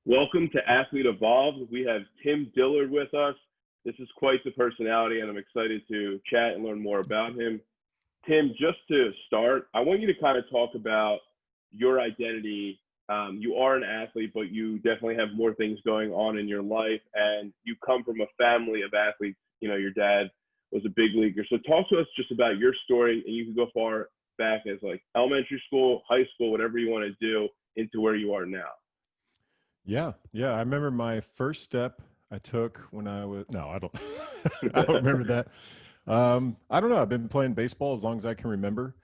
Welcome to Athlete Evolved. We have Tim Dillard with us. This is quite the personality, and I'm excited to chat and learn more about him. Tim, just to start, I want you to kind of talk about your identity. You are an athlete, but you definitely have more things going on in your life, and you come from a family of athletes. You know, your dad was a big leaguer. So talk to us just about your story, and you can go far back as like elementary school, high school, whatever you want to do, into where you are now. Yeah. I remember my first step I took when I was, no, I don't, I don't remember that. I don't know. I've been playing baseball as long as I can remember.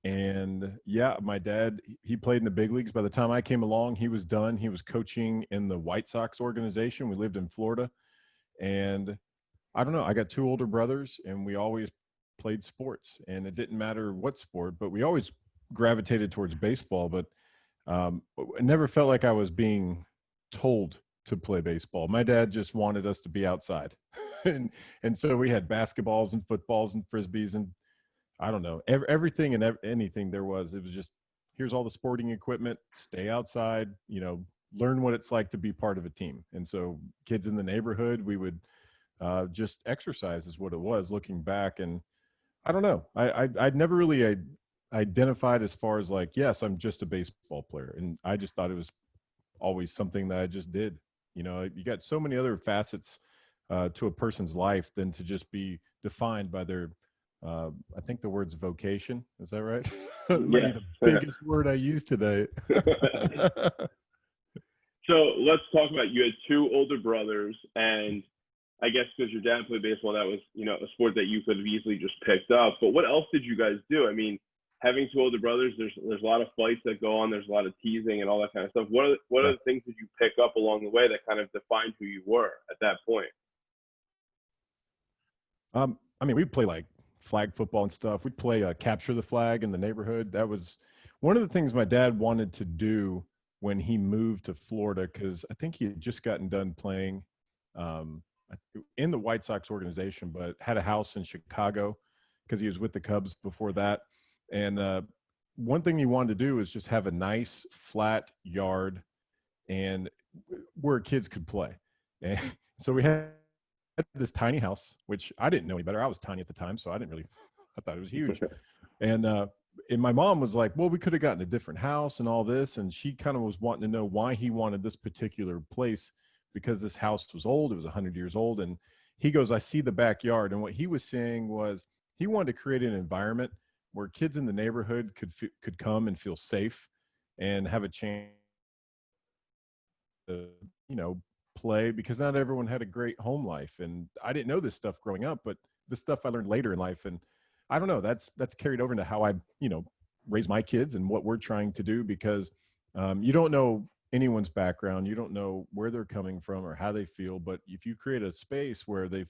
And yeah, my dad, he played in the big leagues. By the time I came along, he was done. He was coaching in the White Sox organization. We lived in Florida. And I don't know, I got two older brothers and we always played sports. And it didn't matter what sport, but we always gravitated towards baseball. But I never felt like I was being told to play baseball. My dad just wanted us to be outside. and so we had basketballs and footballs and frisbees and I don't know, everything and anything there was. It was just, here's all the sporting equipment, stay outside, learn what it's like to be part of a team. And so kids in the neighborhood, we would just exercise is what it was looking back. And I don't know, I'd never really identified as far as like, yes, I'm just a baseball player. And I just thought it was always something that I just did. You got so many other facets to a person's life than to just be defined by their, I think the word's vocation. Is that right? Maybe the biggest word I use today. So let's talk about, you had two older brothers, and I guess because your dad played baseball, that was, a sport that you could have easily just picked up. But what else did you guys do? I mean, having two older brothers, there's a lot of fights that go on. There's a lot of teasing and all that kind of stuff. What are the things that you pick up along the way that kind of defined who you were at that point? I mean, we'd play like flag football and stuff. We'd play capture the flag in the neighborhood. That was one of the things my dad wanted to do when he moved to Florida, because I think he had just gotten done playing in the White Sox organization, but had a house in Chicago because he was with the Cubs before that. And one thing he wanted to do is just have a nice flat yard and where kids could play. And so we had this tiny house, which I didn't know any better. I was tiny at the time, so I thought it was huge. And my mom was like, well, we could have gotten a different house and all this. And she kind of was wanting to know why he wanted this particular place, because this house was old. It was 100 years old. And he goes, I see the backyard. And what he was saying was he wanted to create an environment where kids in the neighborhood could come and feel safe and have a chance to, play, because not everyone had a great home life. And I didn't know this stuff growing up, but the stuff I learned later in life. And I don't know, that's carried over into how I, raise my kids and what we're trying to do, because you don't know anyone's background. You don't know where they're coming from or how they feel. But if you create a space where they,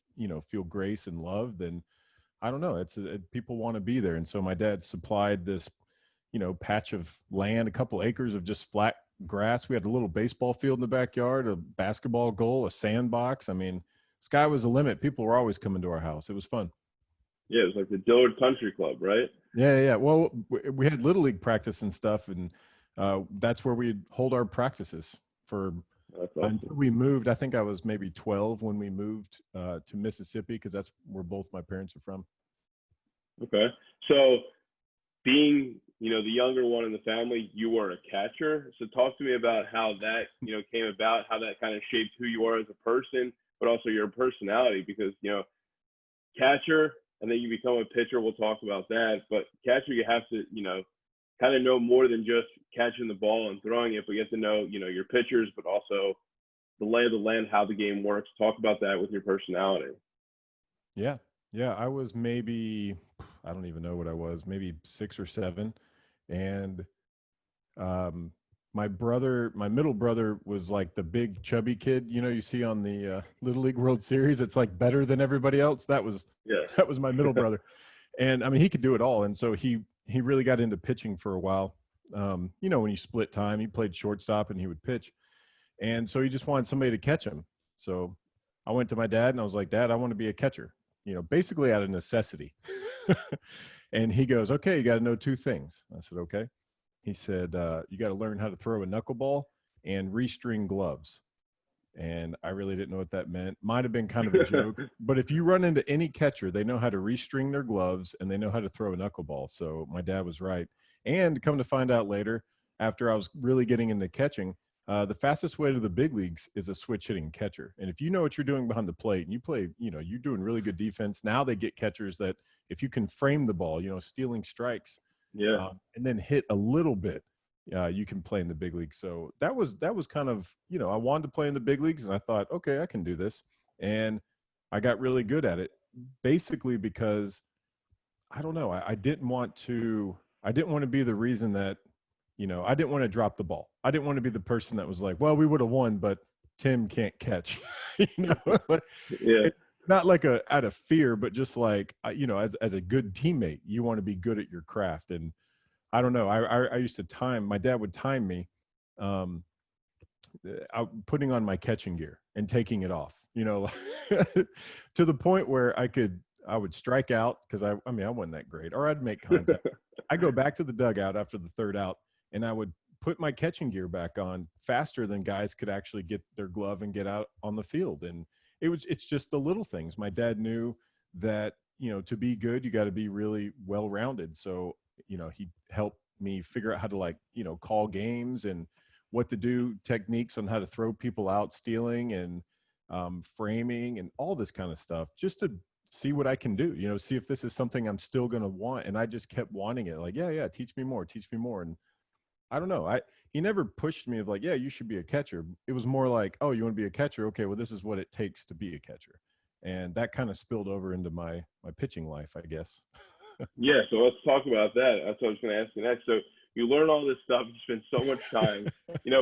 feel grace and love, then I don't know, people want to be there. And so my dad supplied this, patch of land, a couple acres of just flat grass. We had a little baseball field in the backyard, a basketball goal, a sandbox. I mean, sky was the limit. People were always coming to our house. It was fun. Yeah, it was like the Dillard Country Club, right? Yeah. Well, we had little league practice and stuff, and that's where we'd hold our practices for until we moved. I think I was maybe 12 when we moved to Mississippi, because that's where both my parents are from. Okay. So being, the younger one in the family, you were a catcher. So talk to me about how that, came about, how that kind of shaped who you are as a person, but also your personality, because, catcher, and then you become a pitcher. We'll talk about that. But catcher, you have to, kind of know more than just catching the ball and throwing it, but you have to know, your pitchers, but also the lay of the land, how the game works. Talk about that with your personality. Yeah. I was maybe, I don't even know what I was, maybe 6 or 7. And my middle brother was like the big chubby kid, you see on the Little League World Series. It's like better than everybody else. That was my middle brother. And I mean, he could do it all. And so he really got into pitching for a while. When you split time, he played shortstop and he would pitch. And so he just wanted somebody to catch him. So I went to my dad and I was like, Dad, I want to be a catcher, basically out of necessity. And he goes, okay, you got to know 2 things. I said, okay. He said, you got to learn how to throw a knuckleball and restring gloves. And I really didn't know what that meant. Might have been kind of a joke, but if you run into any catcher, they know how to restring their gloves and they know how to throw a knuckleball. So my dad was right. And come to find out later, after I was really getting into catching, the fastest way to the big leagues is a switch hitting catcher. And if you know what you're doing behind the plate and you play, you're doing really good defense. Now they get catchers that if you can frame the ball, stealing strikes, Yeah. and then hit a little bit, you can play in the big leagues. So that was kind of, I wanted to play in the big leagues and I thought, okay, I can do this. And I got really good at it basically because I don't know. I didn't want to be the reason that, I didn't want to drop the ball. I didn't want to be the person that was like, well, we would have won, but Tim can't catch, Yeah. It's not like out of fear, but just like, as a good teammate, you want to be good at your craft. And I don't know. I used to my dad would time me, putting on my catching gear and taking it off, to the point where I would strike out because I wasn't that great, or I'd make contact. I go back to the dugout after the third out and I would put my catching gear back on faster than guys could actually get their glove and get out on the field. And it's just the little things. My dad knew that, to be good, you got to be really well-rounded. So, he helped me figure out how to call games and what to do, techniques on how to throw people out stealing and framing and all this kind of stuff, just to see what I can do, see if this is something I'm still going to want. And I just kept wanting it. Like, yeah, teach me more. And I don't know. He never pushed me of like, yeah, you should be a catcher. It was more like, oh, you want to be a catcher? Okay, well, this is what it takes to be a catcher. And that kind of spilled over into my pitching life, I guess. Yeah, so let's talk about that. That's what I was going to ask you next. So you learn all this stuff. You spend so much time,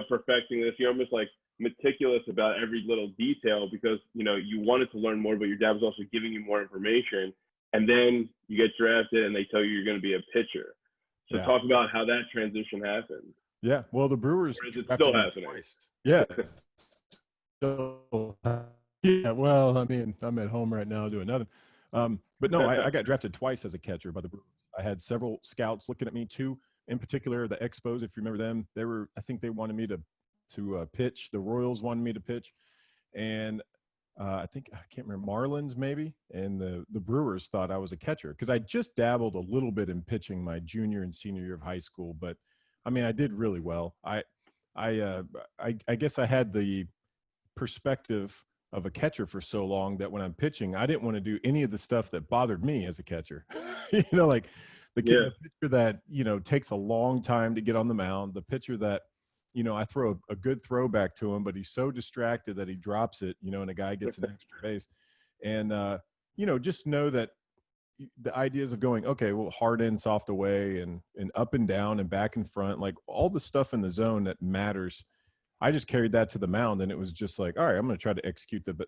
perfecting this. You're almost like meticulous about every little detail because, you wanted to learn more, but your dad was also giving you more information. And then you get drafted and they tell you you're going to be a pitcher. So talk about how that transition happened. Yeah, well, the Brewers or is it still happening? Twice. Yeah. Yeah, well, I'm at home right now doing nothing. But no, I got drafted twice as a catcher by the Brewers. I had several scouts looking at me, two in particular, the Expos, if you remember them. I think they wanted me to pitch. The Royals wanted me to pitch. And I can't remember, Marlins maybe. And the Brewers thought I was a catcher because I just dabbled a little bit in pitching my junior and senior year of high school. But I did really well. I guess I had the perspective of a catcher for so long that when I'm pitching, I didn't want to do any of the stuff that bothered me as a catcher. Like the pitcher that, takes a long time to get on the mound, the pitcher that, I throw a good throw back to him, but he's so distracted that he drops it, and a guy gets an extra base. And, just know that the ideas of going, okay, well, hard in, soft away, and up and down and back and front, like all the stuff in the zone that matters, I just carried that to the mound, and it was just like, all right, I'm going to try to execute the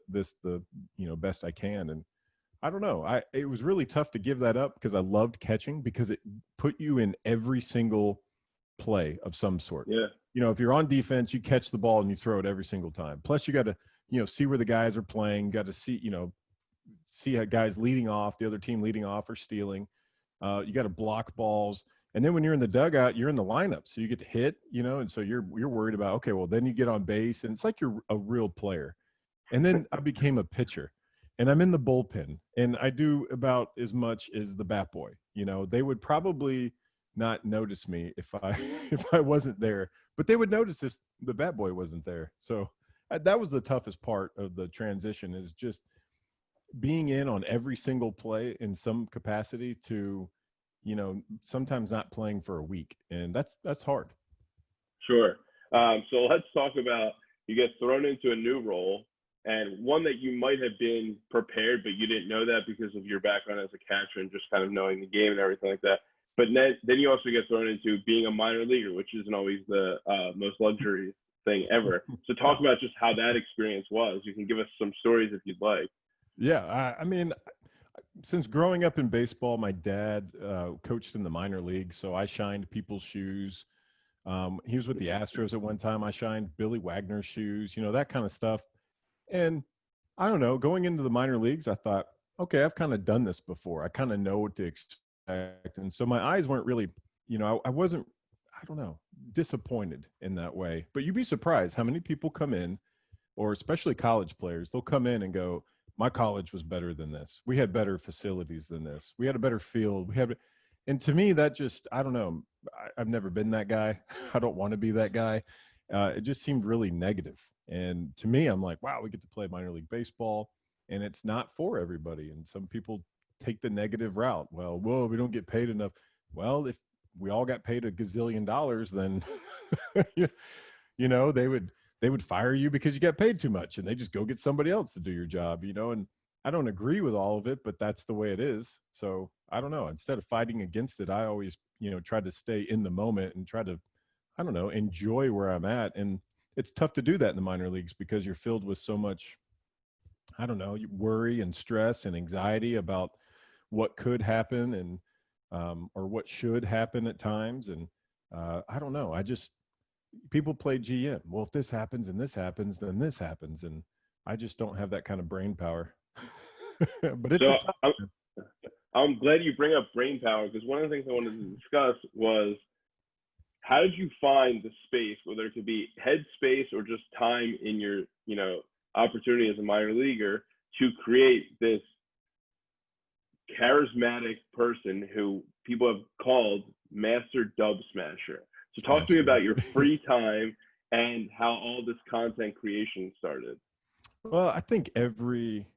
best I can. And I don't know, it was really tough to give that up because I loved catching because it put you in every single play of some sort. Yeah. If you're on defense, you catch the ball and you throw it every single time. Plus, you got to see where the guys are playing. You got to see how guys leading off, the other team leading off or stealing. You got to block balls. And then when you're in the dugout, you're in the lineup. So you get to hit, and so you're worried about, okay, well, then you get on base and it's like you're a real player. And then I became a pitcher and I'm in the bullpen and I do about as much as the bat boy. They would probably not notice me if I wasn't there, but they would notice if the bat boy wasn't there. So that was the toughest part of the transition, is just being in on every single play in some capacity to, sometimes not playing for a week. And that's hard. Sure. So let's talk about, you get thrown into a new role, and one that you might have been prepared, but you didn't know that because of your background as a catcher and just kind of knowing the game and everything like that. But then you also get thrown into being a minor leaguer, which isn't always the most luxury thing ever. So talk about just how that experience was. You can give us some stories if you'd like. Yeah. Since growing up in baseball, my dad coached in the minor leagues, so I shined people's shoes. He was with the Astros at one time. I shined Billy Wagner's shoes, that kind of stuff. And I don't know, going into the minor leagues, I thought, okay, I've kind of done this before. I kind of know what to expect. And so my eyes weren't really, I I don't know, disappointed in that way. But you'd be surprised how many people come in, or especially college players, they'll come in and go, my college was better than this. We had better facilities than this. We had a better field. And to me, that just, I don't know. I've never been that guy. I don't want to be that guy. It just seemed really negative. And to me, I'm like, wow, we get to play minor league baseball, and it's not for everybody. And some people take the negative route. Well, whoa, we don't get paid enough. Well, if we all got paid a gazillion dollars, then they would fire you because you got paid too much, and they just go get somebody else to do your job. And I don't agree with all of it, but that's the way it is. So I don't know. Instead of fighting against it, I always, try to stay in the moment and try to, I don't know, enjoy where I'm at. And it's tough to do that in the minor leagues because you're filled with so much, I don't know, worry and stress and anxiety about what could happen and or what should happen at times. And I don't know. People play GM. Well, if this happens and this happens, then this happens. And I just don't have that kind of brain power. But it's So a tough. I'm glad you bring up brain power, because one of the things I wanted to discuss was, how did you find the space, whether it could be head space or just time in your, opportunity as a minor leaguer, to create this charismatic person who people have called Master Dub Smasher? So talk to me about your free time and how all this content creation started. Well, I think every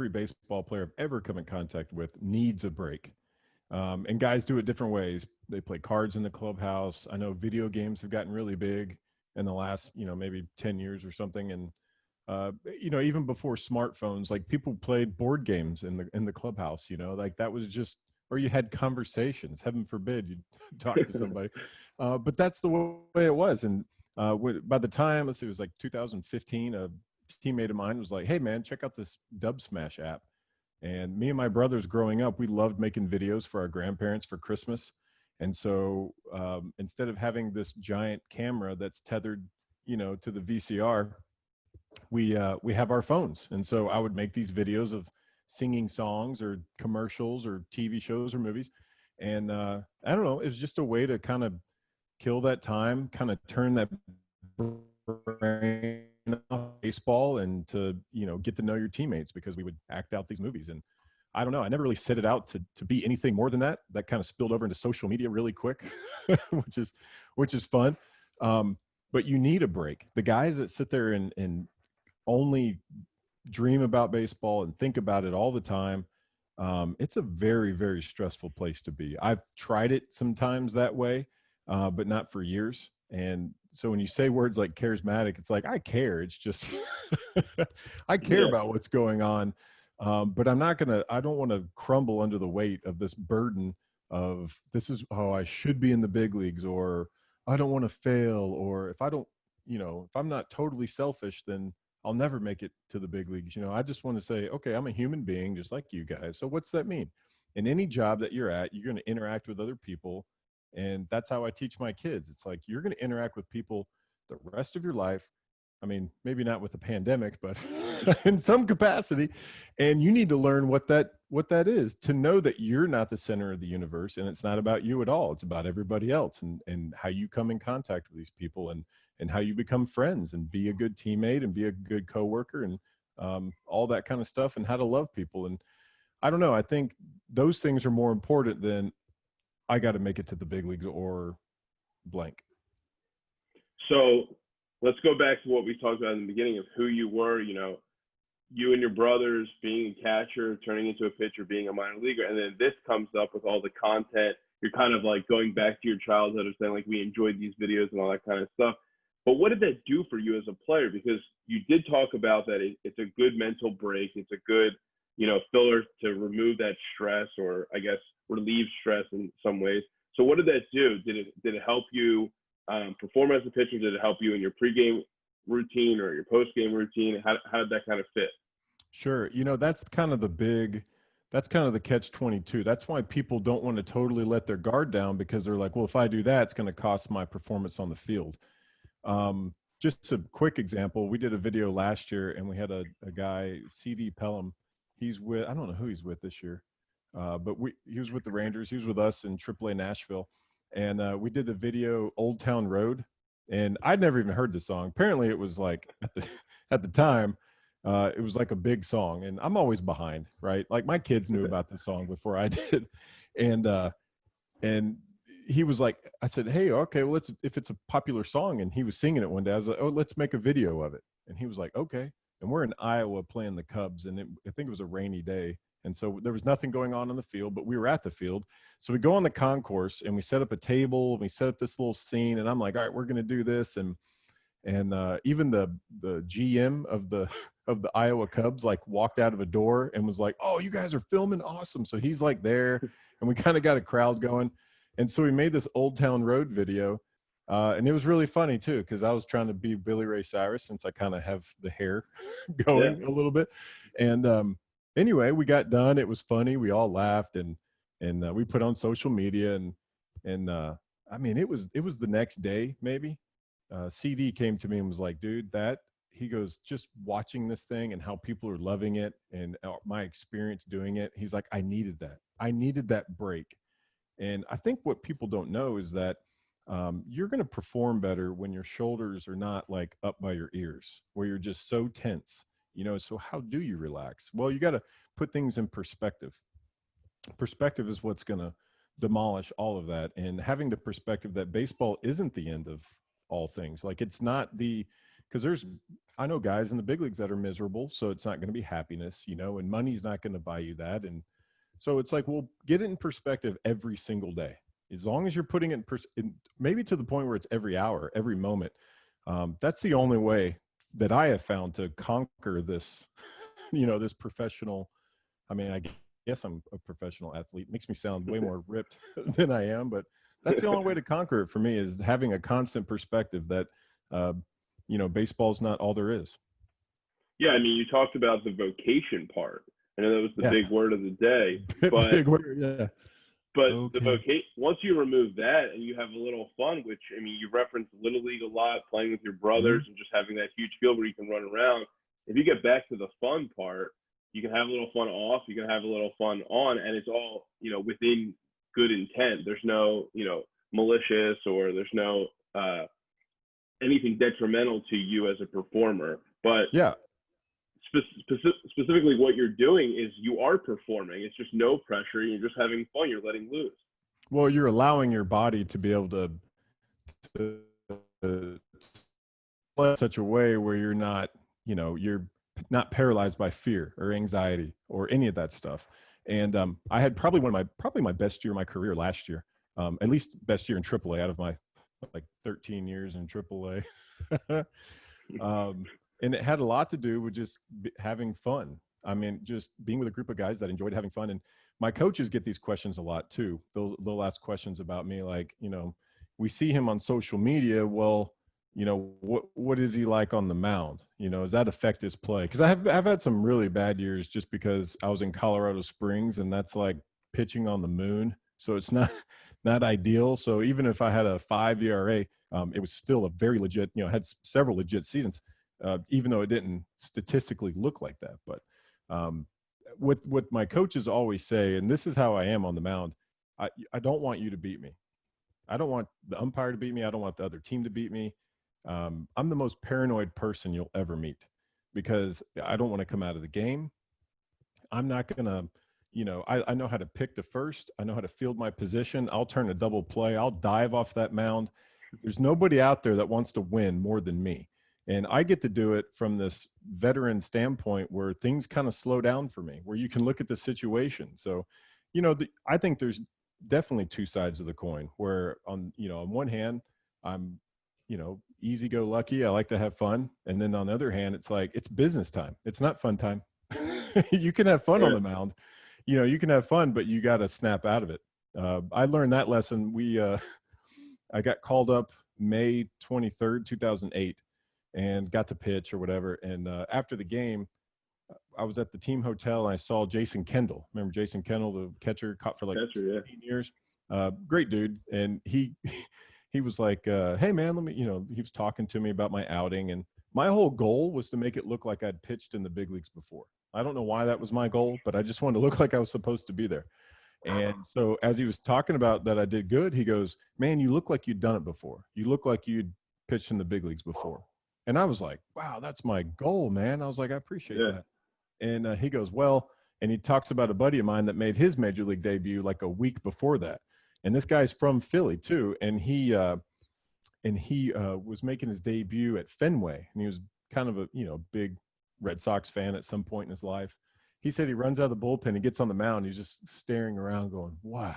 baseball player I've ever come in contact with needs a break. And guys do it different ways. They play cards in the clubhouse. I know video games have gotten really big in the last, maybe 10 years or something. And, even before smartphones, like people played board games in the clubhouse, like that was just, or you had conversations. Heaven forbid you talk to somebody. But that's the way it was. And by the time, let's see, it was like 2015, a teammate of mine was like, hey man, check out this Dub Smash app. And me and my brothers growing up, we loved making videos for our grandparents for Christmas. And so instead of having this giant camera that's tethered, to the VCR, we have our phones. And so I would make these videos of singing songs or commercials or TV shows or movies. And I don't know, it was just a way to kind of kill that time, kind of turn that brain off baseball, and to get to know your teammates, because we would act out these movies. And I don't know, I never really set it out to be anything more than that. That kind of spilled over into social media really quick, which is fun. But you need a break. The guys that sit there and only dream about baseball and think about it all the time, it's a very, very stressful place to be. I've tried it sometimes that way, but not for years. And so when you say words like charismatic, it's like, I care. It's just, I care about what's going on. But I don't want to crumble under the weight of this burden of, this is how I should be in the big leagues, or I don't want to fail, or if I'm not totally selfish, then I'll never make it to the big leagues. I just want to say, okay, I'm a human being just like you guys. So what's that mean? In any job that you're at, you're going to interact with other people. And that's how I teach my kids. It's like, you're going to interact with people the rest of your life. I mean, maybe not with the pandemic, but in some capacity. And you need to learn what that is, to know that you're not the center of the universe, and it's not about you at all. It's about everybody else, and how you come in contact with these people, and how you become friends and be a good teammate and be a good coworker, and all that kind of stuff, and how to love people. And I don't know, I think those things are more important than, I got to make it to the big leagues or blank. So let's go back to what we talked about in the beginning of who you were, you and your brothers being a catcher, turning into a pitcher, being a minor leaguer. And then this comes up with all the content. You're kind of like going back to your childhood of saying, like, we enjoyed these videos and all that kind of stuff. But what did that do for you as a player? Because you did talk about that it's a good mental break. It's a good, filler to remove that stress, or I guess relieve stress in some ways. So what did that do? Did it help you perform as a pitcher? Did it help you in your pregame routine or your postgame routine? How did that kind of fit? Sure. That's kind of the catch-22. That's why people don't want to totally let their guard down, because they're like, well, if I do that, it's going to cost my performance on the field. Just a quick example. We did a video last year, and we had a guy, CD Pelham. I don't know who he's with this year, but he was with the Rangers. He was with us in AAA Nashville. and we did the video Old Town Road, and I'd never even heard the song. Apparently it was like at the time, it was like a big song, and I'm always behind, right? Like my kids knew about the song before I did. And and he was like, I said, hey, okay, well, if it's a popular song, and he was singing it one day, I was like, oh, let's make a video of it. And he was like, okay. And we're in Iowa playing the Cubs, and I think it was a rainy day. And so there was nothing going on the field, but we were at the field. So we go on the concourse, and we set up a table, and we set up this little scene, and I'm like, all right, we're going to do this. And even the GM of the of the Iowa Cubs like walked out of a door and was like, "Oh, you guys are filming, awesome!" So he's like there, and we kind of got a crowd going, and so we made this Old Town Road video, and it was really funny too because I was trying to be Billy Ray Cyrus since I kind of have the hair going a little bit, and anyway, we got done. It was funny. We all laughed, and we put on social media, and I mean, it was the next day maybe. CD came to me and was like, dude, he goes, just watching this thing and how people are loving it and my experience doing it. He's like, I needed that break. And I think what people don't know is that you're going to perform better when your shoulders are not like up by your ears, where you're just so tense, so how do you relax? Well, you got to put things in perspective. Perspective is what's going to demolish all of that. And having the perspective that baseball isn't the end of all things. Like it's not because I know guys in the big leagues that are miserable, so it's not going to be happiness, and money's not going to buy you that. And so it's like, well, get it in perspective every single day. As long as you're putting it in maybe to the point where it's every hour, every moment. That's the only way that I have found to conquer this, this professional. I mean, I guess I'm a professional athlete. Makes me sound way more ripped than I am, but that's the only way to conquer it for me is having a constant perspective that, baseball's not all there is. Yeah, I mean, you talked about the vocation part. I know that was the big word of the day, but big word, yeah. But the vocation, once you remove that and you have a little fun, which I mean, you reference Little League a lot, playing with your brothers and just having that huge field where you can run around. If you get back to the fun part, you can have a little fun off, you can have a little fun on, and it's all within good intent. There's no malicious or there's no anything detrimental to you as a performer. But specifically what you're doing is you are performing. It's just no pressure. You're just having fun. You're letting loose. Well, you're allowing your body to be able to play in such a way where you're not paralyzed by fear or anxiety or any of that stuff. And I had probably my best year of my career last year, at least best year in AAA out of my 13 years in AAA. And it had a lot to do with just having fun. I mean, just being with a group of guys that enjoyed having fun. And my coaches get these questions a lot too. They'll ask questions about me, like, we see him on social media. Well, what is he like on the mound? Does that affect his play? Because I've had some really bad years just because I was in Colorado Springs, and that's like pitching on the moon. So it's not ideal. So even if I had a 5 ERA, it was still a very legit, had several legit seasons. Even though it didn't statistically look like that. But what my coaches always say, and this is how I am on the mound, I don't want you to beat me. I don't want the umpire to beat me. I don't want the other team to beat me. I'm the most paranoid person you'll ever meet because I don't want to come out of the game. I'm not going to, I know how to pick the first. I know how to field my position. I'll turn a double play. I'll dive off that mound. There's nobody out there that wants to win more than me. And I get to do it from this veteran standpoint where things kind of slow down for me, where you can look at the situation. So, I think there's definitely two sides of the coin where on one hand, I'm, easy go lucky. I like to have fun. And then on the other hand, it's like, it's business time. It's not fun time. You can have fun on the mound, you can have fun, but you got to snap out of it. I learned that lesson. I got called up May 23rd, 2008. And got to pitch or whatever. And after the game, I was at the team hotel and I saw Jason Kendall. Remember Jason Kendall, the catcher, caught for 15 years. Great dude. And he was like, hey man, let me, he was talking to me about my outing. And my whole goal was to make it look like I'd pitched in the big leagues before. I don't know why that was my goal, but I just wanted to look like I was supposed to be there. And so as he was talking about that I did good, he goes, man, you look like you'd done it before. You look like you'd pitched in the big leagues before. And I was like, wow, that's my goal, man. I was like, I appreciate Yeah. that. And he goes, well, and he talks about a buddy of mine that made his major league debut like a week before that. And this guy's from Philly too. And he was making his debut at Fenway, and he was kind of a big Red Sox fan at some point in his life. He said he runs out of the bullpen, he gets on the mound, he's just staring around, going, "Wow."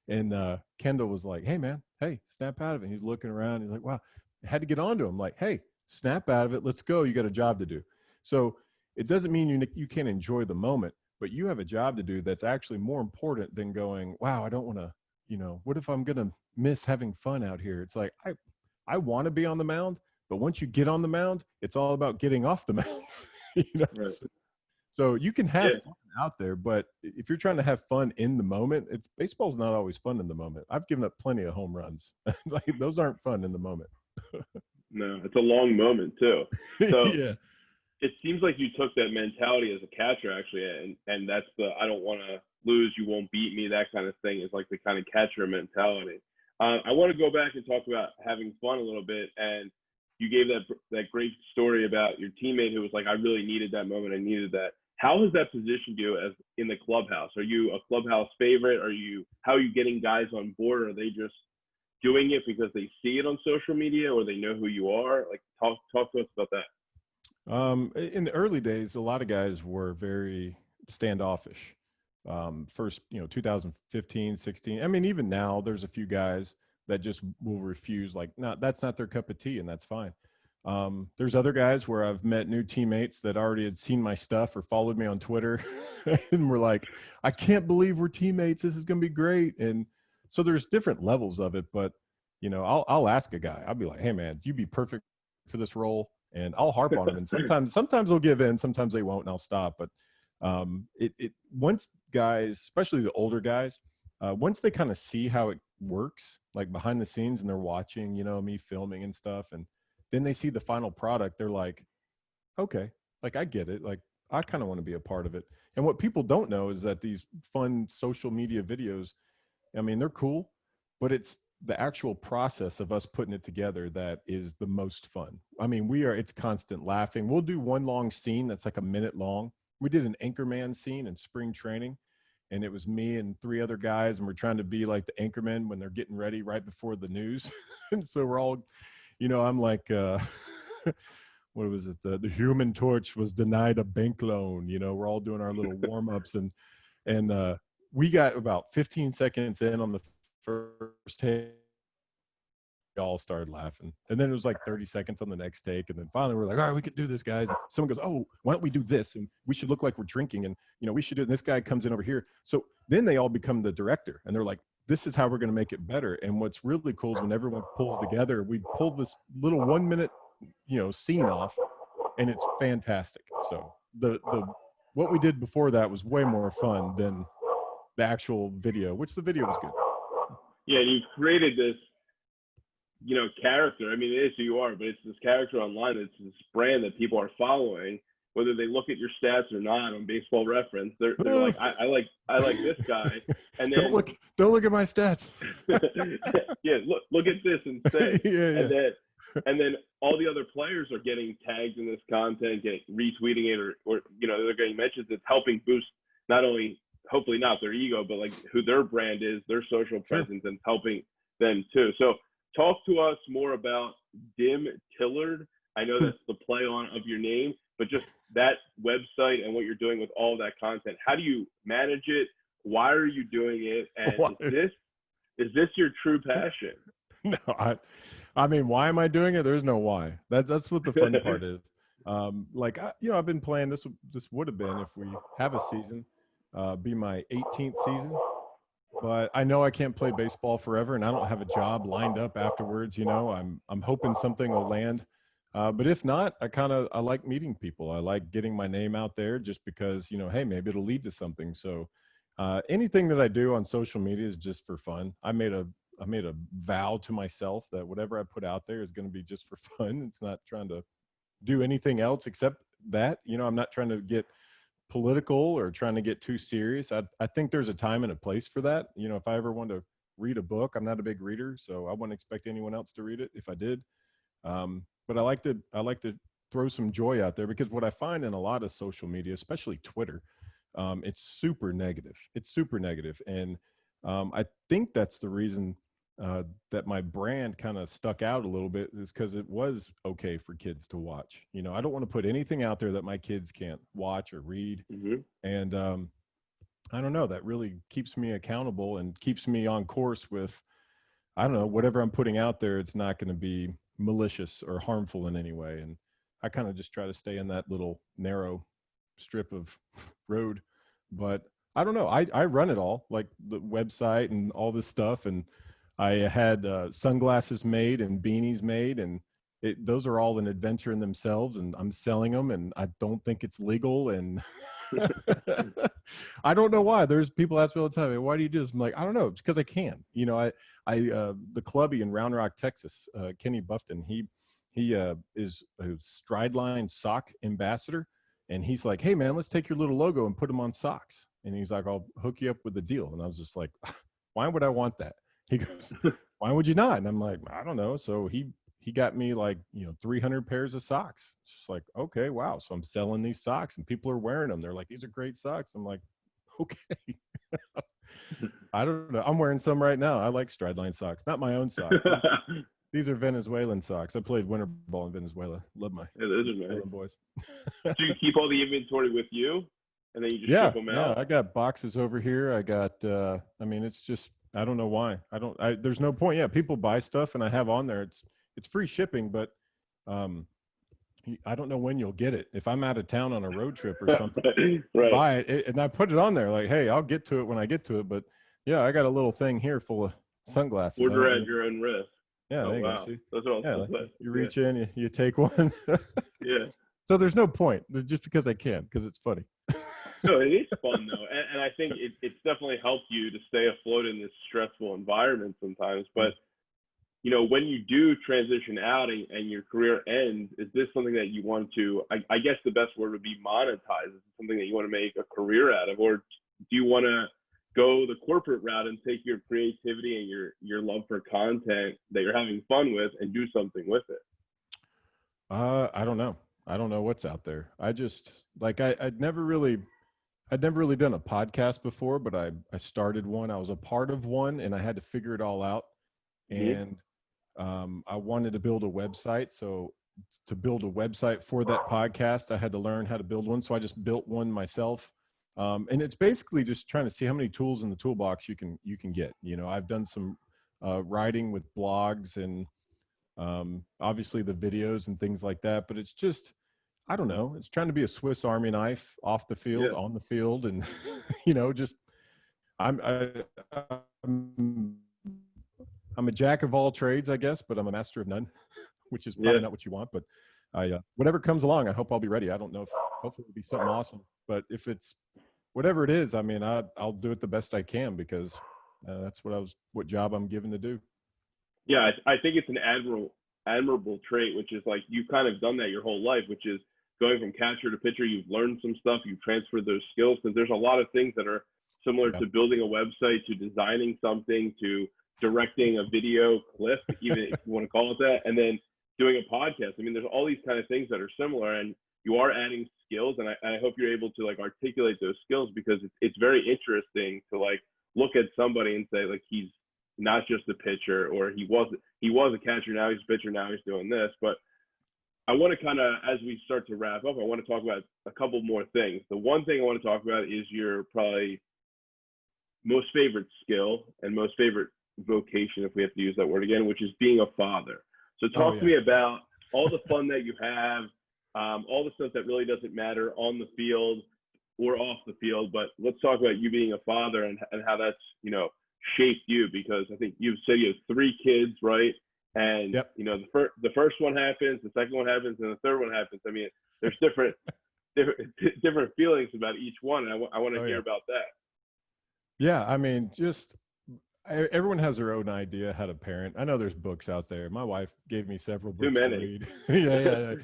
And Kendall was like, "Hey, man, hey, snap out of it." And he's looking around, he's like, "Wow." I had to get onto him, like, "Hey, snap out of it. Let's go. You got a job to do." So it doesn't mean you can't enjoy the moment, but you have a job to do that's actually more important than going, "Wow, I don't want to." What if I'm gonna miss having fun out here? It's like I want to be on the mound, but once you get on the mound, it's all about getting off the mound. Right. So you can have Yeah. fun out there, but if you're trying to have fun in the moment, baseball's not always fun in the moment. I've given up plenty of home runs. Like those aren't fun in the moment. No, it's a long moment too. So Yeah. it seems like you took that mentality as a catcher actually, and that's the I don't want to lose, you won't beat me, that kind of thing is like the kind of catcher mentality. I want to go back and talk about having fun a little bit, and you gave that great story about your teammate who was like, I really needed that moment, I needed that. How has that positioned you as in the clubhouse? Are you a clubhouse favorite? How are you getting guys on board? Are they just doing it because they see it on social media or they know who you are? Like talk to us about that. In the early days, a lot of guys were very standoffish. First, 2015, 16. I mean, even now, there's a few guys that just will refuse. Like, no, that's not their cup of tea, and that's fine. There's other guys where I've met new teammates that already had seen my stuff or followed me on Twitter, and were like, "I can't believe we're teammates. This is going to be great." And so there's different levels of it, but I'll ask a guy. I'll be like, "Hey, man, you'd be perfect for this role." And I'll harp on them, and sometimes they'll give in, sometimes they won't, and I'll stop. But it once guys, especially the older guys, once they kind of see how it works, like behind the scenes, and they're watching, me filming and stuff, and then they see the final product, they're like, okay, like I get it, like I kind of want to be a part of it. And what people don't know is that these fun social media videos, I mean, they're cool, but it's the actual process of us putting it together that is the most fun. I mean, it's constant laughing. We'll do one long scene that's like a minute long. We did an Anchorman scene in spring training, and it was me and three other guys, and we're trying to be like the Anchormen when they're getting ready right before the news. And so we're all, I'm like, what was it? The Human Torch was denied a bank loan. We're all doing our little warm ups, and we got about 15 seconds in on the first take. We all started laughing, and then it was like 30 seconds on the next take, and then finally we're like, all right, we could do this, guys. And someone goes, oh, why don't we do this, and we should look like we're drinking, and we should do it. And this guy comes in over here. So then they all become the director, and they're like, this is how we're going to make it better. And what's really cool is when everyone pulls together, we pulled this little 1 minute scene off, and it's fantastic. So the what we did before that was way more fun than the actual video, which the video was good. Yeah, you've created this, character. I mean, it is who you are, but it's this character online. It's this brand that people are following, whether they look at your stats or not on Baseball Reference. They're like, I like this guy, and then don't look at my stats. Yeah, look at this and say, yeah. And then all the other players are getting tagged in this content, retweeting it, or they're getting mentions. It's helping boost not only, hopefully not their ego, but like who their brand is, their social presence, and helping them too. So talk to us more about Tim Dillard. I know that's the play on of your name, but just that website and what you're doing with all that content. How do you manage it? Why are you doing it? And is this your true passion? No, I mean, why am I doing it? There's no why. That's what the fun part is. I've been playing this. This would have been, if we have a season, be my 18th season. But I know I can't play baseball forever, and I don't have a job lined up afterwards. I'm hoping something will land. But if not, I like meeting people. I like getting my name out there just because, hey, maybe it'll lead to something. So anything that I do on social media is just for fun. I made a vow to myself that whatever I put out there is going to be just for fun. It's not trying to do anything else except that. I'm not trying to get political or trying to get too serious. I think there's a time and a place for that. You know, if I ever want to read a book, I'm not a big reader, so I wouldn't expect anyone else to read it if I did. But I like to throw some joy out there, because what I find in a lot of social media, especially Twitter, it's super negative. It's super negative, and I think that's the reason that my brand kind of stuck out a little bit, is because it was okay for kids to watch. You know, I don't want to put anything out there that my kids can't watch or read, Mm-hmm. and I don't know. That really keeps me accountable and keeps me on course with, I don't know, whatever I'm putting out there. It's not going to be malicious or harmful in any way, and I kind of just try to stay in that little narrow strip of road. But I don't know. I run it all, like the website and all this stuff, and I had sunglasses made and beanies made, and those are all an adventure in themselves, and I'm selling them, and I don't think it's legal, and I don't know why. There's people ask me all the time, "Hey, why do you do this?" I'm like, I don't know. It's because I can. You know, the clubby in Round Rock, Texas, Kenny Buffton, he is a Strideline sock ambassador, and he's like, "Hey man, let's take your little logo and put them on socks." And he's like, "I'll hook you up with the deal." And I was just like, "Why would I want that?" He goes, "Why would you not?" And I'm like, "I don't know." So he got me like, 300 pairs of socks. It's just like, okay, wow. So I'm selling these socks and people are wearing them. They're like, "These are great socks." I'm like, okay. I don't know. I'm wearing some right now. I like Strideline socks, not my own socks. These are Venezuelan socks. I played winter ball in Venezuela. Love my Venezuelan boys. So you keep all the inventory with you, and then you just Yeah, ship them yeah. out? I got boxes over here. I got. I mean, it's just, I don't know why. There's no point. Yeah, people buy stuff, and I have on there. It's free shipping, but I don't know when you'll get it. If I'm out of town on a road trip or something, Right. buy it, and I put it on there like, "Hey, I'll get to it when I get to it." But yeah, I got a little thing here full of sunglasses. Order at your own risk. Yeah, Oh there you go. wow, See, those are all yeah, stuff. like you reach in, you take one. Yeah. So there's no point. Just because I can, because it's funny. No, it is fun though, and I think it's definitely helped you to stay afloat in this stressful environment sometimes. But when you do transition out and your career ends, is this something that you want to? I guess the best word would be monetize. Is it something that you want to make a career out of, or do you want to go the corporate route and take your creativity and your love for content that you're having fun with and do something with it? I don't know. I don't know what's out there. I just like I'd never really done a podcast before, but I started one. I was a part of one, and I had to figure it all out. Mm-hmm. And I wanted to build a website. So to build a website for that podcast, I had to learn how to build one. So I just built one myself. And it's basically just trying to see how many tools in the toolbox you can get. I've done some writing with blogs and obviously the videos and things like that. But it's just, I don't know. It's trying to be a Swiss Army knife off the field, Yeah. on the field, and just I'm I'm a jack of all trades, I guess, but I'm a master of none, which is probably not what you want. But whatever comes along, I hope I'll be ready. I don't know if hopefully it'll be something awesome, but if it's whatever it is, I mean, I'll do it the best I can, because that's what job I'm given to do. Yeah, I think it's an admirable trait, which is like you've kind of done that your whole life, which is going from catcher to pitcher. You've learned some stuff, you've transferred those skills, because there's a lot of things that are similar to building a website, to designing something, to directing a video clip, even if you want to call it that, and then doing a podcast. I mean, there's all these kind of things that are similar, and you are adding skills, and I hope you're able to like articulate those skills, because it's very interesting to like look at somebody and say like he's not just a pitcher, or he was a catcher, now he's a pitcher, now he's doing this. But I want to kind of, as we start to wrap up, I want to talk about a couple more things. The one thing I want to talk about is your probably most favorite skill and most favorite vocation, if we have to use that word again, which is being a father. So talk to me about all the fun that you have, all the stuff that really doesn't matter on the field or off the field, but let's talk about you being a father and how that's, shaped you, because I think you've said you have 3 kids, right? And, the first one happens, the second one happens, and the third one happens. I mean, there's different feelings about each one. And I want to hear about that. Yeah. I mean, Everyone has their own idea how to parent. I know there's books out there. My wife gave me several Too books to many. read. Yeah.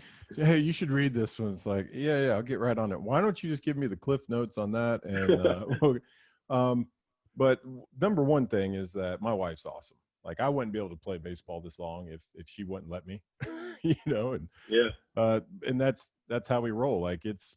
Hey, you should read this one. It's like, yeah, I'll get right on it. Why don't you just give me the cliff notes on that? And um, but number one thing is that my wife's awesome. Like I wouldn't be able to play baseball this long if she wouldn't let me, Yeah. and that's how we roll. Like it's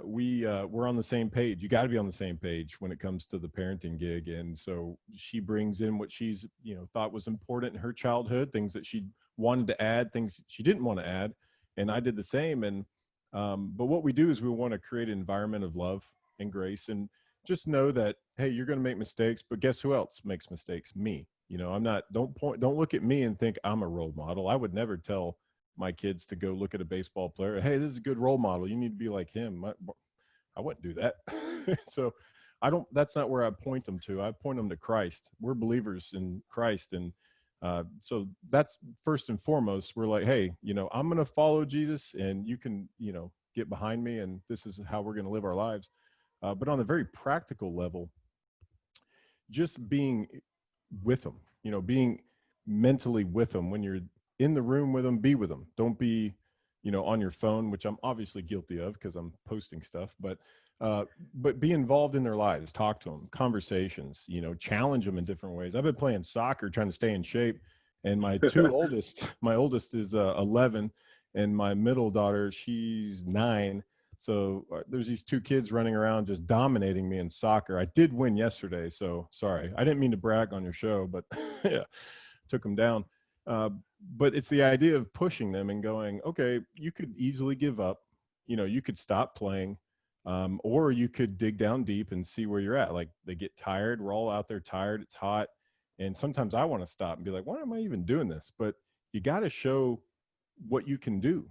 we're on the same page. You got to be on the same page when it comes to the parenting gig. And so she brings in what she's thought was important in her childhood, things that she wanted to add, things she didn't want to add, and I did the same. And but what we do is we want to create an environment of love and grace, and just know that, hey, you're going to make mistakes, but guess who else makes mistakes? Me. I'm not. Don't look at me and think I'm a role model. I would never tell my kids to go look at a baseball player. Hey, this is a good role model. You need to be like him. I wouldn't do that. So I don't, that's not where I point them to. I point them to Christ. We're believers in Christ. And so that's first and foremost. We're like, hey, I'm going to follow Jesus and you can, get behind me. And this is how we're going to live our lives. But on a very practical level, just being with them, being mentally with them when you're in the room with them, be with them. Don't be, on your phone, which I'm obviously guilty of because I'm posting stuff, but be involved in their lives, talk to them, conversations, challenge them in different ways. I've been playing soccer, trying to stay in shape. And my oldest is 11 and my middle daughter, she's 9. So there's these two kids running around just dominating me in soccer. I did win yesterday, so sorry. I didn't mean to brag on your show, but yeah, took them down. But it's the idea of pushing them and going, okay, you could easily give up. You could stop playing, or you could dig down deep and see where you're at. Like they get tired. We're all out there tired. It's hot. And sometimes I want to stop and be like, why am I even doing this? But you got to show what you can do,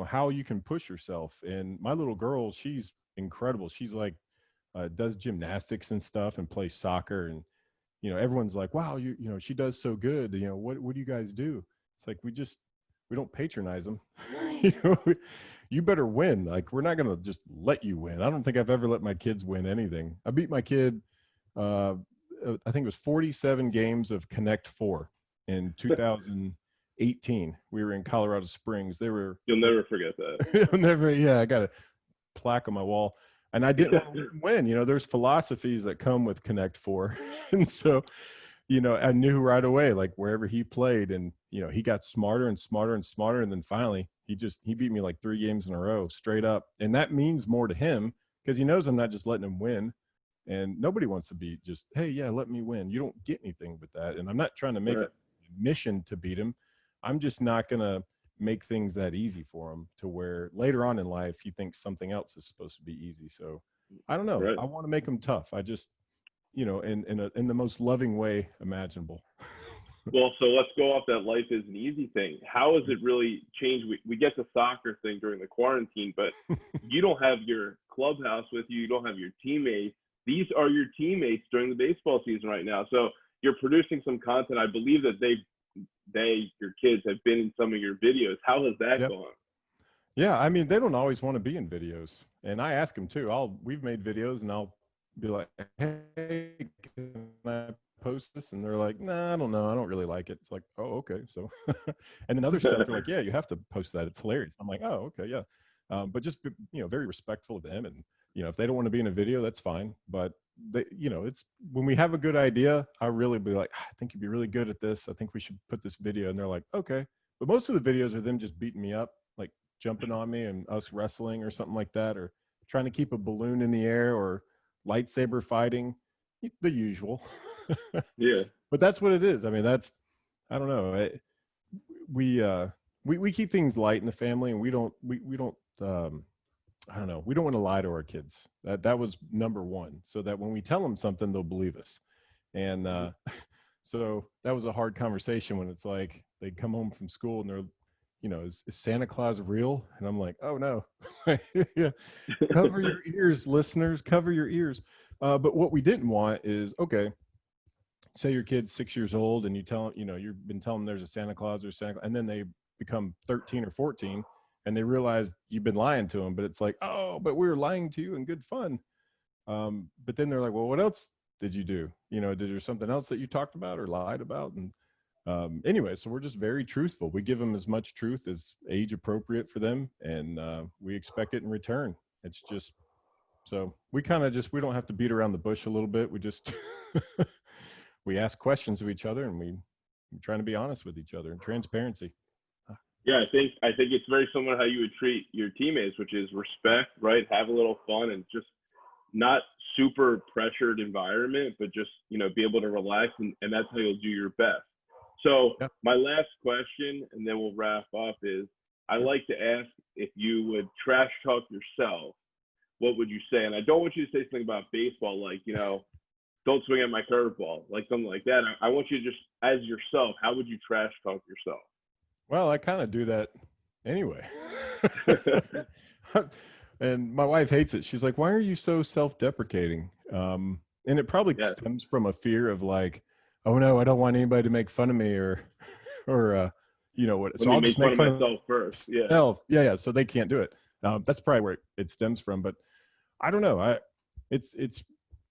how you can push yourself. And my little girl, she's incredible. She's like, does gymnastics and stuff and plays soccer. And, everyone's like, wow, she does so good. What do you guys do? It's like, we don't patronize them. You better win. Like, we're not going to just let you win. I don't think I've ever let my kids win anything. I beat my kid, I think it was 47 games of Connect 4 in 2018. We were in Colorado Springs. You'll never forget that. Never. Yeah, I got a plaque on my wall. And I didn't want to win. There's philosophies that come with Connect 4. And so, I knew right away, like wherever he played, and, he got smarter and smarter and smarter. And then finally, he beat me like 3 games in a row straight up. And that means more to him because he knows I'm not just letting him win. And nobody wants to be just, hey, yeah, let me win. You don't get anything with that. And I'm not trying to make it a mission to beat him. I'm just not going to make things that easy for him to where later on in life he thinks something else is supposed to be easy. So I don't know. Right. I want to make him tough. I just, in the most loving way imaginable. Well, so let's go off that life is an easy thing. How has it really changed? We get the soccer thing during the quarantine, but you don't have your clubhouse with you. You don't have your teammates. These are your teammates during the baseball season right now. So you're producing some content. I believe that your kids have been in some of your videos. How has that gone? Yeah, I mean, they don't always want to be in videos. And I ask them too. We've made videos and I'll be like, hey, can I post this? And they're like, nah, I don't know. I don't really like it. It's like, oh, okay. So, and then other stuff, they're like, yeah, you have to post that. It's hilarious. I'm like, oh, okay, yeah. But just, very respectful of them. And, if they don't want to be in a video, that's fine. But they, it's when we have a good idea, I really be like, I think you'd be really good at this. I think we should put this video. And they're like, okay. But most of the videos are them just beating me up, like jumping on me and us wrestling or something like that, or trying to keep a balloon in the air or lightsaber fighting, the usual. Yeah. But that's what it is. I mean, I don't know. We keep things light in the family, and we don't I don't know. We don't want to lie to our kids. That was number one, so that when we tell them something, they'll believe us. And so that was a hard conversation when it's like they come home from school and they're, is Santa Claus real? And I'm like, oh no. Yeah. Cover your ears, listeners, cover your ears. But what we didn't want is, okay, say your kid's 6 years old and you tell them, you've been telling them there's a Santa Claus or Santa Claus, and then they become 13 or 14 and they realize you've been lying to them, but it's like, oh, but we were lying to you in good fun. But then they're like, well, what else did you do? You know, did there something else that you talked about or lied about? And anyway, so we're just very truthful. We give them as much truth as age appropriate for them, and we expect it in return. It's just so we kind of just we don't have to beat around the bush a little bit. We just we ask questions of each other, and we're trying to be honest with each other and transparency. Yeah, I think it's very similar how you would treat your teammates, which is respect, right? Have a little fun and just not super pressured environment, but just, you know, be able to relax, and that's how you'll do your best. So Yep. my last question, and then we'll wrap up, is I like to ask if you would trash talk yourself, what would you say? And I don't want you to say something about baseball, like, you know, don't swing at my curveball, like something like that. I want you to just, as yourself, how would you trash talk yourself? Well, I kind of do that anyway. And my wife hates it. She's like, "Why are you so self-deprecating?" And it probably Yeah. stems from a fear of like, "Oh no, I don't want anybody to make fun of me," or you know what? Let So me I'll make just fun make of fun of myself first. Yeah. myself. Yeah. So they can't do it. That's probably where it stems from. But I don't know. It's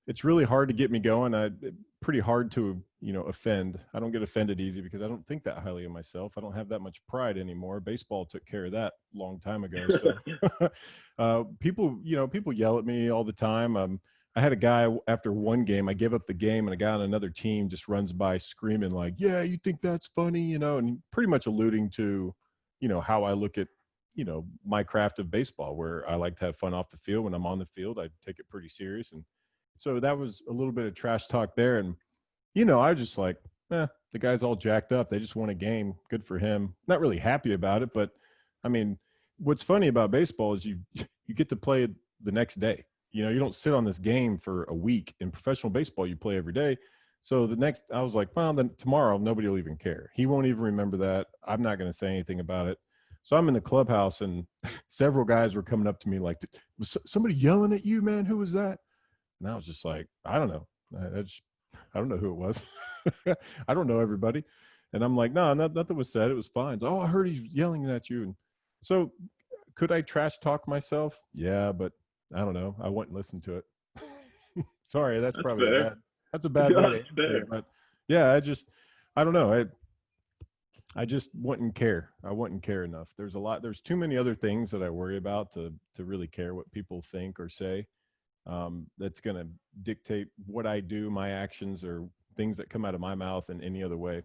it's really hard to get me going. Pretty hard to, you know, offend. I don't get offended easy because I don't think that highly of myself. I don't have that much pride anymore. Baseball took care of that a long time ago. So people, you know, people yell at me all the time. I had a guy after one game, I gave up the game, and a guy on another team just runs by screaming like, "Yeah, you think that's funny?" You know, and pretty much alluding to, you know, how I look at, you know, my craft of baseball, where I like to have fun off the field. When I'm on the field, I take it pretty serious. And so that was a little bit of trash talk there. And, you know, I was just like, the guy's all jacked up. They just won a game. Good for him. Not really happy about it. But I mean, what's funny about baseball is you get to play the next day. You know, you don't sit on this game for a week. In professional baseball, you play every day. So I was like, well, then tomorrow, nobody will even care. He won't even remember that. I'm not going to say anything about it. So I'm in the clubhouse, and several guys were coming up to me like, "Was somebody yelling at you, man? Who was that?" And I was just like, I don't know. I don't know who it was. I don't know everybody. And I'm like, no, nothing was said. It was fine. So, oh, I heard he's yelling at you. And so could I trash talk myself? Yeah, but I don't know. I wouldn't listen to it. Sorry, that's probably Fair. that's a bad way to That's answer fair. it. But yeah, I don't know. I just wouldn't care. I wouldn't care enough. There's too many other things that I worry about to really care what people think or say. That's going to dictate what I do, my actions, or things that come out of my mouth in any other way.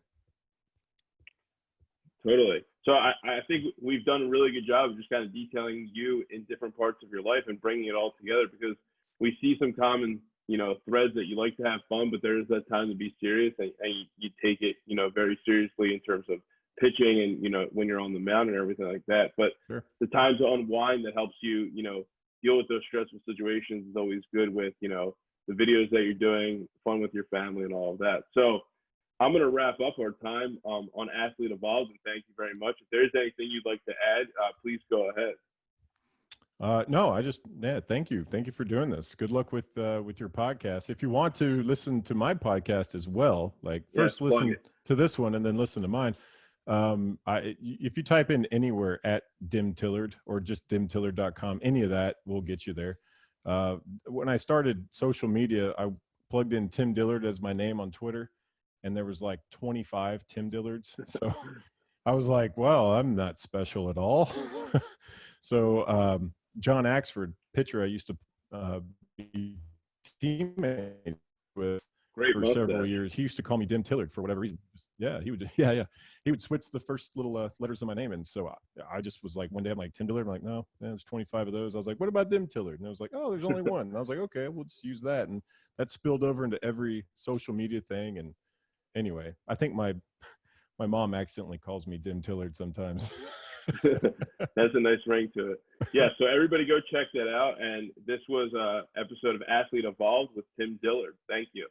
Totally. So I think we've done a really good job of just kind of detailing you in different parts of your life and bringing it all together, because we see some common, you know, threads that you like to have fun, but there is that time to be serious, and you take it, you know, very seriously in terms of pitching and, you know, when you're on the mound and everything like that. But Sure. the time to unwind that helps you, you know, deal with those stressful situations is always good, with, you know, the videos that you're doing, fun with your family and all of that. So I'm going to wrap up our time on Athlete Evolved, and thank you very much. If there's anything you'd like to add, please go ahead. No, thank you. Thank you for doing this. Good luck with your podcast. If you want to listen to my podcast as well, like first listen to this one and then listen to mine. If you type in anywhere at Dim Dillard or just dimtillard.com, any of that will get you there. When I started social media, I plugged in Tim Dillard as my name on Twitter, and there was like 25 Tim Dillards. So I was like, well, I'm not special at all. So John Axford, pitcher I used to be teammates with for several years, he used to call me Dim Dillard for whatever reason. Yeah, he would. Yeah. He would switch the first little letters of my name. And so I just was like, one day I'm like, Tim Dillard. I'm like, no, there's 25 of those. I was like, what about Dim Dillard? And I was like, oh, there's only one. And I was like, okay, we'll just use that. And that spilled over into every social media thing. And anyway, I think my mom accidentally calls me Dim Dillard sometimes. That's a nice ring to it. Yeah, so everybody go check that out. And this was an episode of Athlete Evolved with Tim Dillard. Thank you.